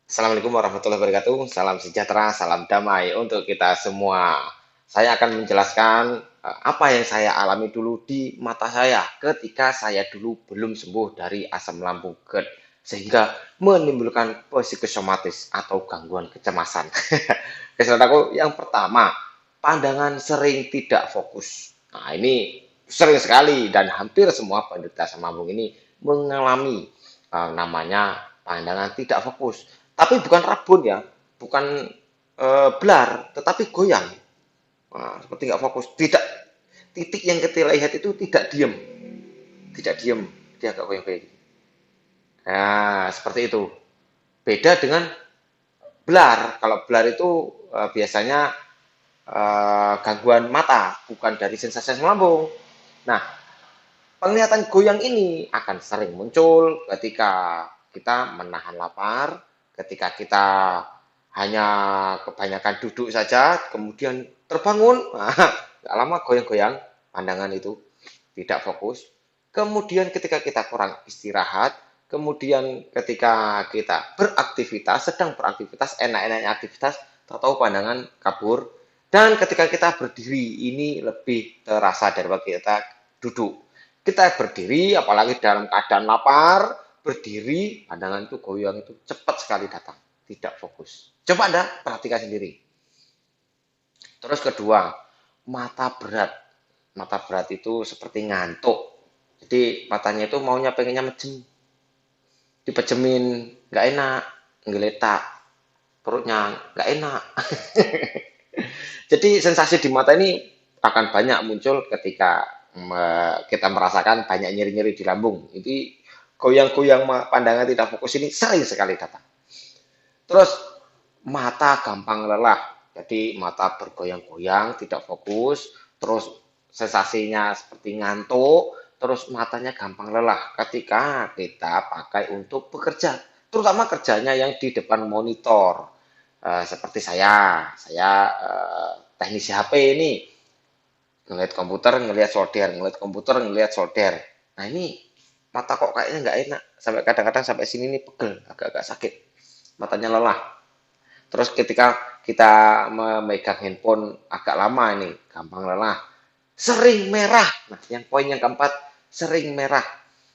Assalamualaikum warahmatullahi wabarakatuh. Salam sejahtera, salam damai untuk kita semua. Saya akan menjelaskan apa yang saya alami dulu di mata saya ketika saya dulu belum sembuh dari asam lambung GERD sehingga menimbulkan psikosomatis atau gangguan kecemasan. Kesalahanku yang pertama, pandangan sering tidak fokus. Nah, ini sering sekali dan hampir semua penderita asam lambung ini mengalami namanya pandangan tidak fokus. Tapi bukan rabun ya, bukan belar, tetapi goyang. Nah, seperti nggak fokus. Tidak, titik yang kita lihat itu tidak diam, tidak diam, dia agak goyang-goyang. Nah, seperti itu. Beda dengan belar. Kalau belar itu biasanya gangguan mata, bukan dari sensasi asam lambung. Nah, penglihatan goyang ini akan sering muncul ketika kita menahan lapar, ketika kita hanya kebanyakan duduk saja, kemudian terbangun, nggak lama goyang-goyang, pandangan itu tidak fokus. Kemudian ketika kita kurang istirahat, kemudian ketika kita beraktivitas, sedang beraktivitas, enak-enaknya aktivitas, tahu pandangan kabur. Dan ketika kita berdiri, ini lebih terasa daripada kita duduk. Kita berdiri, apalagi dalam keadaan lapar, berdiri, pandangan itu goyang itu cepat sekali datang, tidak fokus. Coba Anda perhatikan sendiri. Terus kedua, mata berat. Mata berat itu seperti ngantuk. Jadi matanya itu maunya pengennya mejem. Dipejemin, nggak enak, ngeletak. Perutnya nggak enak. Jadi sensasi di mata ini akan banyak muncul ketika kita merasakan banyak nyeri-nyeri di lambung. Jadi goyang-goyang pandangan tidak fokus ini sering sekali datang. Terus mata gampang lelah. Jadi mata bergoyang-goyang, tidak fokus, terus sensasinya seperti ngantuk, terus matanya gampang lelah ketika kita pakai untuk bekerja. Terutama kerjanya yang di depan monitor. Seperti saya teknisi HP ini ngelihat komputer, ngelihat solder, ngelihat komputer, ngelihat solder. Nah ini mata kok kayaknya nggak enak, sampai kadang-kadang sampai sini nih pegel, agak-agak sakit, matanya lelah. Terus ketika kita memegang handphone agak lama ini, gampang lelah, sering merah. Nah yang poin yang keempat, sering merah.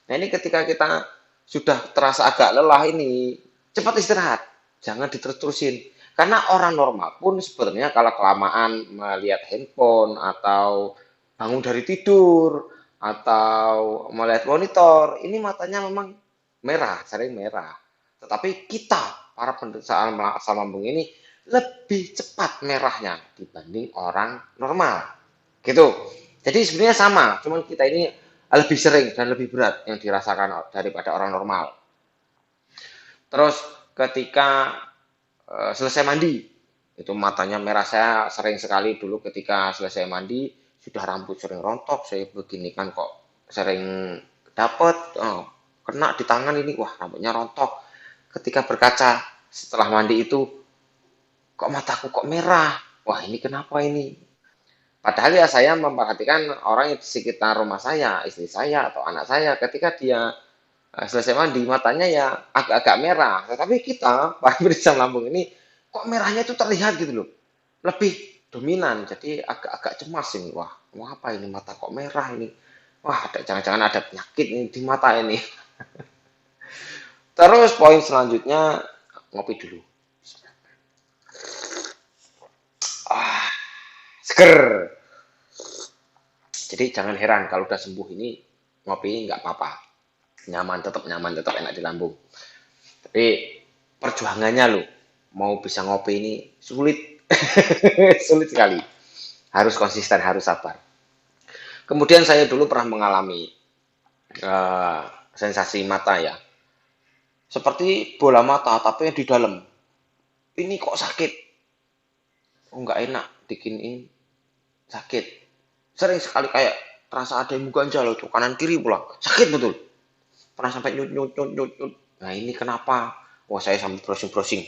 Nah ini ketika kita sudah terasa agak lelah ini, cepat istirahat, jangan diterus-terusin. Karena orang normal pun sebenarnya kalau kelamaan melihat handphone atau bangun dari tidur atau melihat monitor, ini matanya memang merah, sering merah. Tetapi kita, para penderita asam lambung ini lebih cepat merahnya dibanding orang normal. Gitu. Jadi sebenarnya sama, cuman kita ini lebih sering dan lebih berat yang dirasakan daripada orang normal. Terus ketika selesai mandi, itu matanya merah. Saya sering sekali dulu ketika selesai mandi, sudah rambut sering rontok, saya begini kan kok sering dapat, kena di tangan ini, wah rambutnya rontok. Ketika berkaca setelah mandi itu, kok mataku kok merah, wah ini kenapa ini? Padahal ya saya memperhatikan orang di sekitar rumah saya, istri saya atau anak saya, ketika dia selesai mandi matanya ya agak-agak merah, tetapi kita para penderita lambung ini kok merahnya itu terlihat gitu loh, lebih dominan, jadi agak-agak cemas ini, wah mau apa ini mata kok merah ini, wah jangan-jangan ada penyakit ini di mata ini. Terus poin selanjutnya, ngopi dulu, seger. Jadi jangan heran kalau udah sembuh ini ngopi nggak apa-apa, nyaman tetap enak di lambung. Tapi perjuangannya loh, mau bisa ngopi ini sulit, sulit sekali. Harus konsisten, harus sabar. Kemudian saya dulu pernah mengalami uh, sensasi mata ya, seperti bola mata tapi yang di dalam. Ini kok sakit? Oh nggak enak, bikin ini sakit. Sering sekali kayak terasa ada yang mengganjal tuh kanan kiri pulang, sakit betul. Pernah sampai nyut nyut nyut nyut nyut. Nah ini kenapa? Wah saya sampai browsing browsing.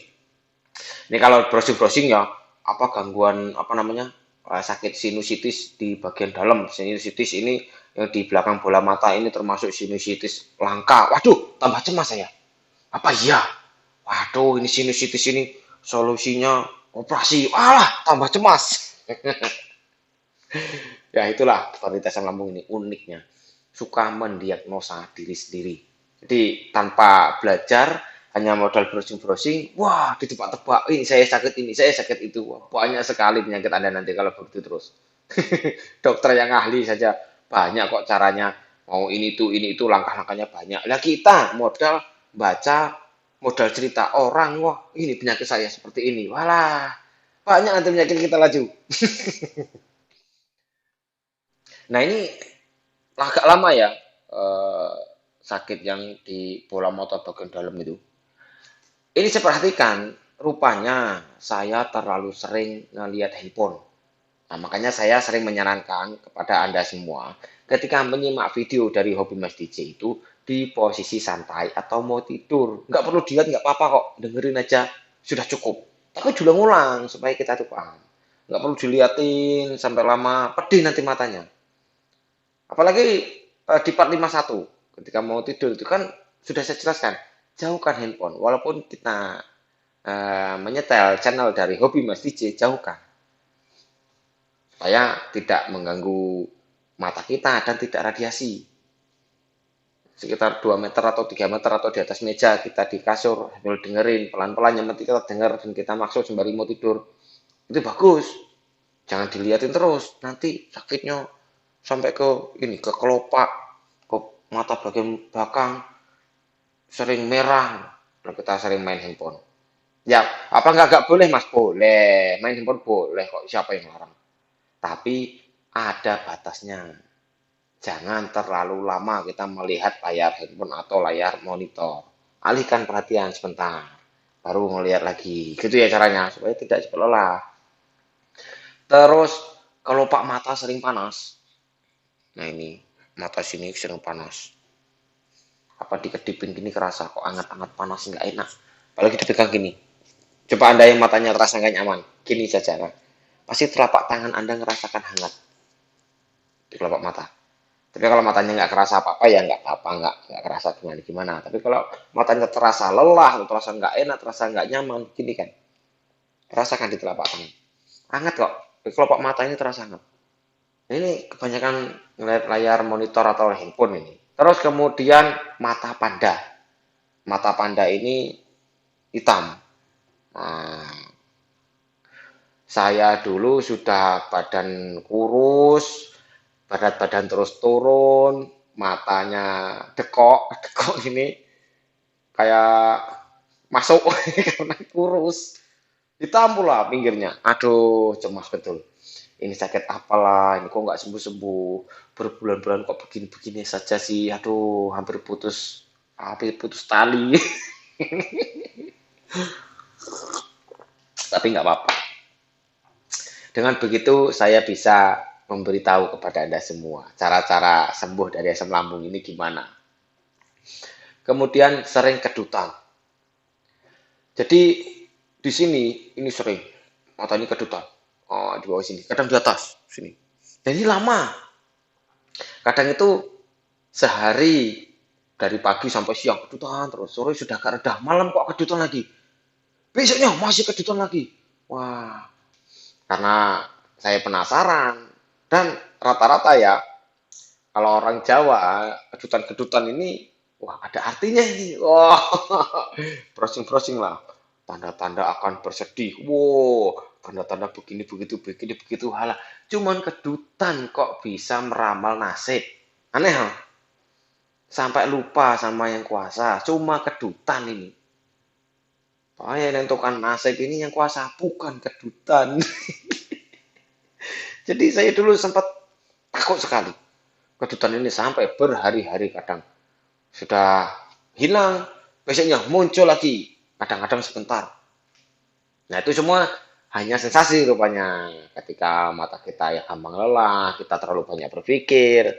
Ini kalau browsing-browsing ya, apa gangguan apa namanya sakit sinusitis di bagian dalam. Sinusitis ini yang di belakang bola mata ini termasuk sinusitis langka. Waduh, tambah cemas saya. Apa iya? Waduh, ini sinusitis ini solusinya operasi. Alah, tambah cemas. Ya itulah varietas asam lambung ini uniknya. Suka mendiagnosa diri sendiri. Jadi tanpa belajar, hanya modal browsing-browsing, wah ditebak-tebak, ini saya sakit ini, saya sakit itu. Wah, banyak sekali penyakit Anda nanti kalau begitu terus. Dokter yang ahli saja banyak kok caranya. Mau ini itu langkah-langkahnya banyak. Lah kita modal baca, modal cerita orang, wah ini penyakit saya seperti ini. Walah, banyak nanti penyakit kita laju. Nah ini agak lama ya sakit yang di bola mata bagian dalam itu. Ini saya perhatikan, rupanya saya terlalu sering ngelihat handphone. Nah, makanya saya sering menyarankan kepada Anda semua, ketika menyimak video dari Hobi Mas DJ itu, di posisi santai atau mau tidur. Nggak perlu dilihat, nggak apa-apa kok. Dengerin aja, sudah cukup. Tapi diulang-ulang, supaya kita tuh paham. Nggak perlu diliatin sampai lama, pedih nanti matanya. Apalagi di part 51, ketika mau tidur itu kan sudah saya jelaskan, jauhkan handphone. Walaupun kita menyetel channel dari Hobi Mas DJ, jauhkan. Supaya tidak mengganggu mata kita dan tidak radiasi. Sekitar 2 meter atau 3 meter atau di atas meja kita di kasur sambil dengerin pelan-pelan yang penting kita denger dan kita maksud sembari mau tidur. Itu bagus. Jangan diliatin terus, nanti sakitnya sampai ke ini ke kelopak, ke mata bagian belakang sering merah kalau kita sering main handphone. Ya, apa nggak boleh mas? Boleh, main handphone boleh kok, siapa yang larang? Tapi ada batasnya. Jangan terlalu lama kita melihat layar handphone atau layar monitor. Alihkan perhatian sebentar, baru ngelihat lagi. Gitu ya caranya, supaya tidak cepat lelah. Terus, kalau pak mata sering panas, nah ini, mata sini sering panas. Apa dikedipin gini kerasa kok anget-anget panas nggak enak. Apalagi dipegang gini. Coba Anda yang matanya terasa nggak nyaman, gini saja. Nah. Pasti telapak tangan Anda ngerasakan hangat di telapak mata. Tapi kalau matanya nggak kerasa apa-apa ya nggak apa-apa, nggak kerasa gimana-gimana. Tapi kalau matanya terasa lelah, terasa nggak enak, terasa nggak nyaman, gini kan, rasakan di telapak tangan. Hangat kok, di kelopak mata ini terasa hangat. Ini kebanyakan ngeliat layar monitor atau handphone ini. Terus kemudian mata panda. Mata panda ini hitam. Nah, saya dulu sudah badan kurus, berat badan terus turun, matanya dekok, dekok ini kayak masuk karena kurus. Hitam pula pinggirnya. Aduh, cemas betul. Ini sakit apalah, ini kok nggak sembuh-sembuh. Berbulan-bulan kok begini-begini saja sih. Aduh, hampir putus tali. Tapi nggak apa-apa. Dengan begitu saya bisa memberitahu kepada Anda semua cara-cara sembuh dari asam lambung ini gimana. Kemudian sering kedutan. Jadi di sini ini sering mata ini kedutan. Oh, di bawah sini, kadang di atas sini. Dan ini lama. Kadang itu sehari dari pagi sampai siang kedutan terus. Sore sudah gak reda, malam kok kedutan lagi. Besoknya masih kedutan lagi. Wah, karena saya penasaran dan rata-rata ya kalau orang Jawa kedutan-kedutan ini wah ada artinya ini. Wah, browsing-browsing lah. Tanda-tanda akan bersedih. Wow, tanda-tanda begini begitu begini begitu halah. Cuman kedutan kok bisa meramal nasib. Aneh, ha? Sampai lupa sama yang kuasa. Cuma kedutan ini. Oh yang menentukan nasib ini yang kuasa bukan kedutan. Jadi saya dulu sempat takut sekali. Kedutan ini sampai berhari-hari kadang. Sudah hilang, besoknya muncul lagi. Kadang-kadang sebentar. Nah itu semua hanya sensasi rupanya. Ketika mata kita ya gampang lelah, kita terlalu banyak berpikir,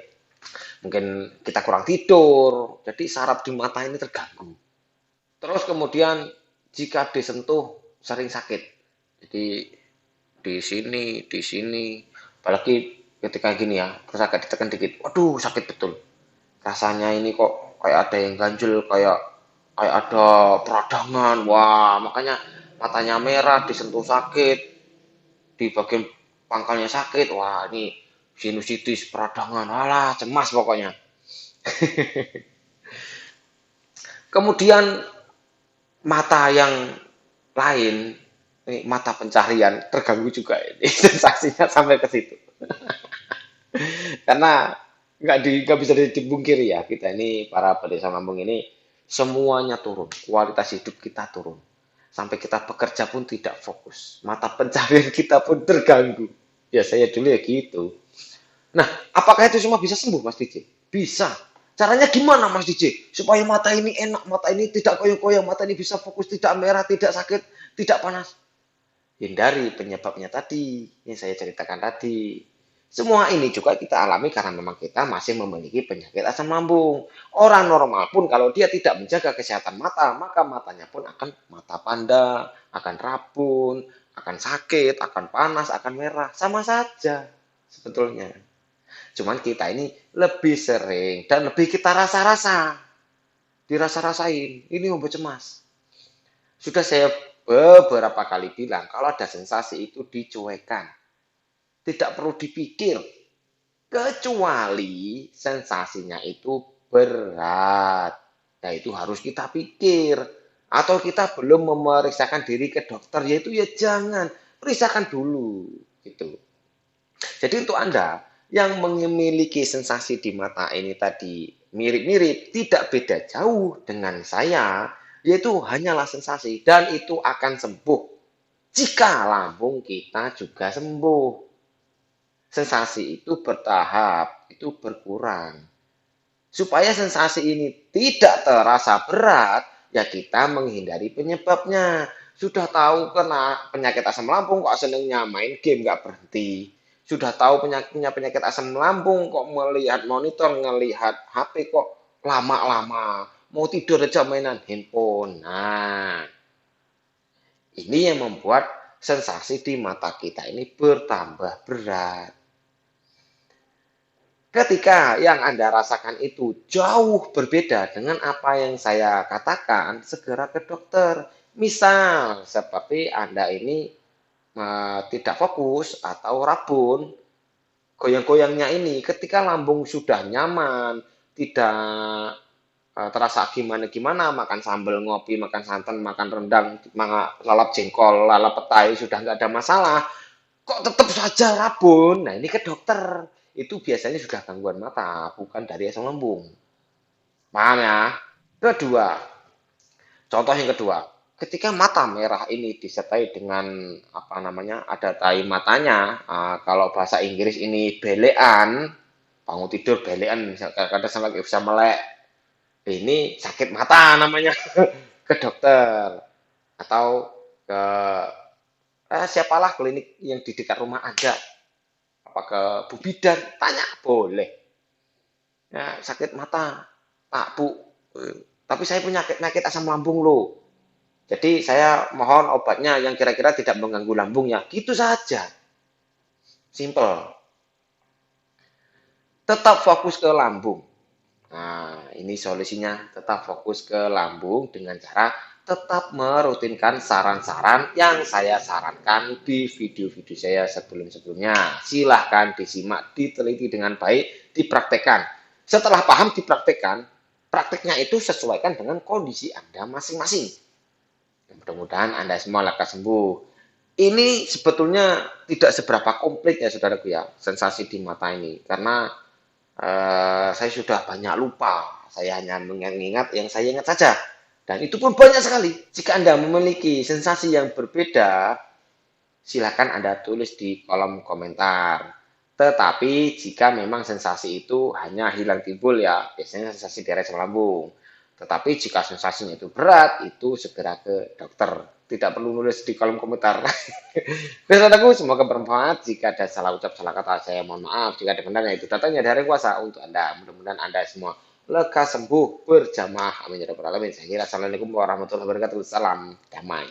mungkin kita kurang tidur, jadi saraf di mata ini terganggu. Terus kemudian jika disentuh sering sakit. Jadi di sini, apalagi ketika gini ya, terus agak ditekan dikit, waduh sakit betul. Rasanya ini kok kayak ada yang ganjel, kayak kayak ada peradangan, wah makanya matanya merah, disentuh sakit, di bagian pangkalnya sakit, wah ini sinusitis, peradangan, alah cemas pokoknya. Kemudian mata yang lain, ini mata pencaharian terganggu juga ini sensasinya sampai ke situ. Karena nggak bisa dipungkiri ya, kita ini para pedesa Lampung ini semuanya turun, kualitas hidup kita turun. Sampai kita bekerja pun tidak fokus, mata pencaharian kita pun terganggu. Ya saya dulu ya gitu. Nah, apakah itu semua bisa sembuh, Mas DJ? Bisa. Caranya gimana, Mas DJ? Supaya mata ini enak, mata ini tidak koyong-koyong, mata ini bisa fokus, tidak merah, tidak sakit, tidak panas. Hindari penyebabnya tadi, yang saya ceritakan tadi. Semua ini juga kita alami karena memang kita masih memiliki penyakit asam lambung. Orang normal pun kalau dia tidak menjaga kesehatan mata, maka matanya pun akan mata panda, akan rabun, akan sakit, akan panas, akan merah. Sama saja sebetulnya. Cuman kita ini lebih sering dan lebih kita rasa-rasa. Dirasa-rasain. Ini obat cemas. Sudah saya beberapa kali bilang, kalau ada sensasi itu dicuekan. Tidak perlu dipikir. Kecuali sensasinya itu berat. Nah itu harus kita pikir. Atau kita belum memeriksakan diri ke dokter, yaitu ya jangan. Periksakan dulu. Gitu. Jadi untuk Anda yang memiliki sensasi di mata ini tadi mirip-mirip, tidak beda jauh dengan saya, yaitu hanyalah sensasi dan itu akan sembuh jika lambung kita juga sembuh. Sensasi itu bertahap, itu berkurang. Supaya sensasi ini tidak terasa berat, ya kita menghindari penyebabnya. Sudah tahu kena penyakit asam lambung kok senengnya main game nggak berhenti. Sudah tahu penyakit asam lambung kok melihat monitor, ngelihat HP kok lama-lama. Mau tidur aja mainan handphone. Nah, ini yang membuat sensasi di mata kita ini bertambah berat. Ketika yang Anda rasakan itu jauh berbeda dengan apa yang saya katakan, segera ke dokter. Misal, seperti Anda ini tidak fokus atau rabun, goyang-goyangnya ini ketika lambung sudah nyaman, tidak terasa gimana-gimana, makan sambal ngopi, makan santan, makan rendang, lalap jengkol, lalap petai, sudah nggak ada masalah, kok tetap saja rabun? Nah, ini ke dokter. Itu biasanya sudah gangguan mata, bukan dari asam lambung. Paham ya? Kedua, contoh yang kedua, ketika mata merah ini disertai dengan apa namanya, ada tai matanya, kalau bahasa Inggris ini belean, bangun tidur belean, kadang sampai bisa melek, ini sakit mata namanya, ke dokter atau ke siapalah klinik yang di dekat rumah Anda, apa ke Bu Bidan, tanya boleh. Ya, sakit mata, Pak Bu, tapi saya punya penyakit asam lambung loh. Jadi saya mohon obatnya yang kira-kira tidak mengganggu lambungnya. Gitu saja. Simple. Tetap fokus ke lambung. Nah, ini solusinya. Tetap fokus ke lambung dengan cara tetap merutinkan saran-saran yang saya sarankan di video-video saya sebelum-sebelumnya. Silahkan disimak, diteliti dengan baik, dipraktekkan. Setelah paham, dipraktekkan. Prakteknya itu sesuaikan dengan kondisi Anda masing-masing. Mudah-mudahan Anda semua lekas sembuh. Ini sebetulnya tidak seberapa komplit ya saudaraku ya, sensasi di mata ini. Karena saya sudah banyak lupa, saya hanya mengingat yang saya ingat saja. Dan itu pun banyak sekali. Jika Anda memiliki sensasi yang berbeda, silakan Anda tulis di kolom komentar. Tetapi jika memang sensasi itu hanya hilang timbul ya, biasanya sensasi di area lambung. Tetapi jika sensasinya itu berat, itu segera ke dokter. Tidak perlu nulis di kolom komentar. Saudaraku, semoga bermanfaat. Jika ada salah ucap, salah kata, saya mohon maaf. Jika ada benarnya, itu datangnya dari kuasa untuk Anda. Mudah-mudahan Anda semua lekas sembuh berjamaah. Amin ya rabbal alamin. Saya kira assalamualaikum warahmatullahi wabarakatuh. Salam damai.